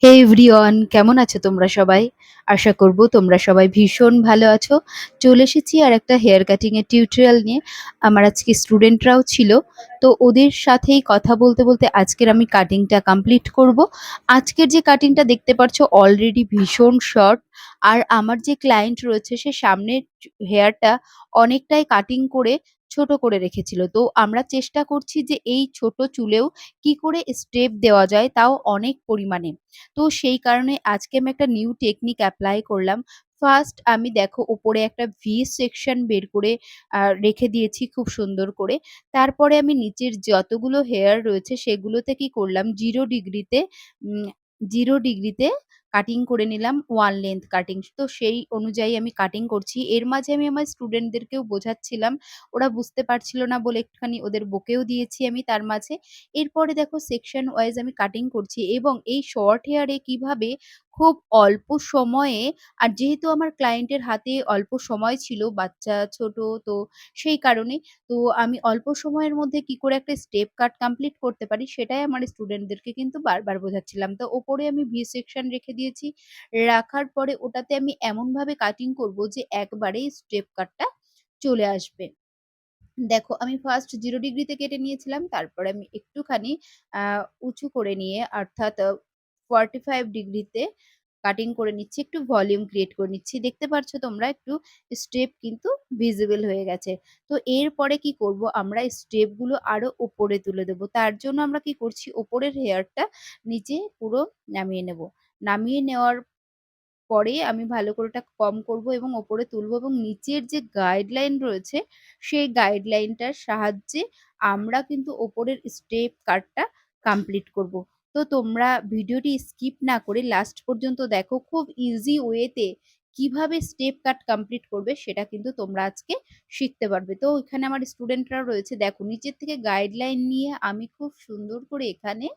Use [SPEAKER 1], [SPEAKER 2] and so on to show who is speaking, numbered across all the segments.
[SPEAKER 1] হে everyone, কেমন আছো তোমরা সবাই? আশা করব তোমরা সবাই ভীষণ ভালো আছো। চলে এসেছি আর একটা হেয়ার কাটিং এর টিউটোরিয়াল নিয়ে। আমার আজকে স্টুডেন্টরাও ছিল। তো ওদের সাথেই কথা বলতে বলতে আজকের আমি কাটিংটা কমপ্লিট করব। আজকের যে কাটিংটা দেখতে পাচ্ছ অলরেডি ভীষণ শর্ট। আর আমার যে ক্লায়েন্ট রয়েছে সে সামনের হেয়ারটা অনেকটাই কাটিং করে ছোট করে রেখেছিল। তো আমরা চেষ্টা করছি যে এই ছোট চুলেও কি করে স্টেপ দেওয়া যায়, তাও অনেক পরিমাণে। তো সেই কারণে আজকে আমি একটা নিউ টেকনিক এপ্লাই করলাম। ফার্স্ট আমি দেখো ওপরে একটা ভি সেকশন বের করে রেখে দিয়েছি খুব সুন্দর করে। তারপরে আমি নিচের যতগুলো হেয়ার রয়েছে সেগুলোতে কি করলাম 0 ডিগ্রিতে উম 0 ডিগ্রিতে কাটিং করে নিলাম 1 লেংথ কাটিং। তো সেই অনুযায়ী আমি কাটিং করছি। এর মাঝে আমি আমার স্টুডেন্টদেরকেও বোঝাচ্ছিলাম। ওরা বুঝতে পারছিল না বলে একটুখানি ওদের বকেও দিয়েছি আমি তার মাঝে। এরপরে দেখো সেকশন ওয়াইজ আমি কাটিং করছি এবং এই শর্ট হেয়ারে কিভাবে খুব অল্প সময়ে, আর যেহেতু আমার ক্লায়েন্টের হাতে অল্প সময় ছিল, বাচ্চা ছোট, তো সেই কারণে তো আমি অল্প সময়ের মধ্যে কি করে একটা স্টেপ কাট কমপ্লিট করতে পারি সেটাই আমার স্টুডেন্টদেরকে কিন্তু বারবার বোঝাচ্ছিলাম। তো ওপরে আমি ভি সেকশন রেখে দিয়েছি। রাখার পরে ওটাতে আমি এমনভাবে কাটিং করব যে একবারেই স্টেপ কাটটা চলে আসবে। দেখো আমি ফার্স্ট 0 ডিগ্রিতে কেটে নিয়েছিলাম। তারপরে আমি একটুখানি আ উঁচু করে নিয়ে অর্থাৎ 45 ডিগ্রিতে কাটিং করে নিচ্ছি। একটু ভলিউম ক্রিয়েট করে নিচ্ছি। দেখতে পাচ্ছ তোমরা একটু স্টেপ কিন্তু ভিজিবল হয়ে গেছে। তো এরপরে কি করব, আমরা স্টেপ গুলো আরো উপরে তুলে দেব। তার জন্য আমরা কি করছি, উপরের হেয়ারটা নিচে পুরো নামিয়ে নেব। নামিয়ে নেওয়ার পরে আমি ভালো করে ওটা কম করব এবং ওপরে তুলবো এবং নিচের যে গাইডলাইন রয়েছে সেই গাইডলাইনটার সাহায্যে আমরা কিন্তু ওপরের স্টেপ কাটটা কমপ্লিট করব। তো তোমরা ভিডিওটি স্কিপ না করে লাস্ট পর্যন্ত দেখো, খুব ইজি ওয়েতে কিভাবে স্টেপ কাট কমপ্লিট করবে সেটা কিন্তু তোমরা আজকে শিখতে পারবে। তো এখানে আমার স্টুডেন্টরা রয়েছে, দেখো নিচের থেকে গাইডলাইন নিয়ে আমি খুব সুন্দর করে এখানে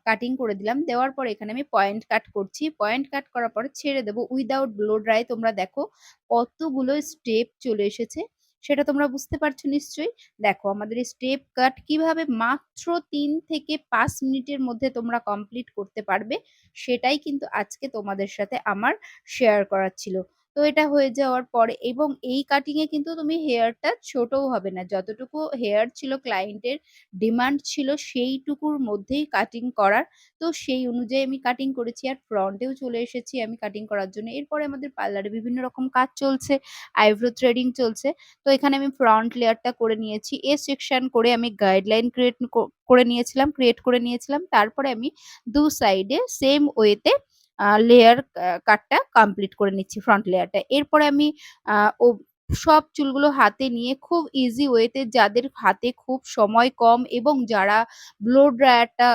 [SPEAKER 1] কাটিং করে দিলাম। দেওয়ার পরে এখানে আমি পয়েন্ট কাট করছি। পয়েন্ট কাট করার পরে ছেড়ে দেব উইথআউট ব্লো ড্রাই। তোমরা দেখো কতগুলো স্টেপ চলে এসেছে। সেটা তোমরা বুঝতে পারছো নিশ্চয়ই। দেখো আমাদের স্টেপ কাট কিভাবে মাত্র ৩ থেকে ৫ মিনিটের মধ্যে তোমরা কমপ্লিট করতে পারবে, সেটাই কিন্তু আজকে তোমাদের সাথে আমার শেয়ার করার ছিল। তো এটা হয়ে যাওয়ার পরে এবং এই কাটিং এ কিন্তু তুমি হেয়ারটা ছোটও হবে না। যতটুকু হেয়ার ছিল ক্লায়েন্টের ডিমান্ড ছিল সেইটুকুর মধ্যেই কাটিং করার। তো সেই অনুযায়ী আমি কাটিং করেছি আর ফ্রন্টেও চলে এসেছি আমি কাটিং করার জন্য। এরপরে আমাদের পার্লারে বিভিন্ন রকম কাজ চলছে, আইব্রো থ্রেডিং চলছে। তো এখানে আমি ফ্রন্ট লেয়ারটা করে নিয়েছি। এ সেকশন করে আমি গাইডলাইন ক্রিয়েট করে নিয়েছিলাম। তারপরে আমি ২ সাইডে সেম ওয়েতে লেয়ার কাটটা কমপ্লিট করে নিচ্ছি ফ্রন্ট লেয়ারটা। এরপরে আমি আ ও সব চুলগুলো হাতে নিয়ে খুব ইজি ওয়েতে, যাদের হাতে খুব সময় কম এবং যারা ব্লো ড্রায়ারটা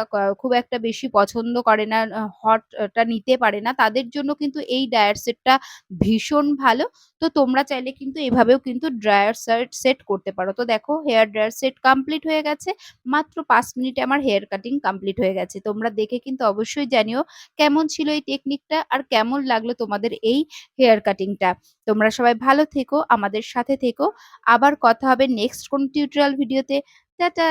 [SPEAKER 1] খুব একটা বেশি পছন্দ করে না, হট টা নিতে পারে না, তাদের জন্য কিন্তু এই ড্রায়ার সেটটা ভীষণ ভালো। তো তোমরা চাইলে কিন্তু এভাবেও কিন্তু ড্রায়ার সেট করতে পারো। তো দেখো হেয়ার ড্রায়ার সেট কমপ্লিট হয়ে গেছে। মাত্র ৫ মিনিটে আমার হেয়ার কাটিং কমপ্লিট হয়ে গেছে। তোমরা দেখে কিন্তু অবশ্যই জানিও কেমন ছিল এই টেকনিকটা আর কেমন লাগলো তোমাদের এই হেয়ার কাটিংটা। তোমরা সবাই ভালো থেকো, আমাদের সাথে থেকো। আবার কথা হবে নেক্সট কোনো টিউটোরিয়াল ভিডিওতে। টাটা!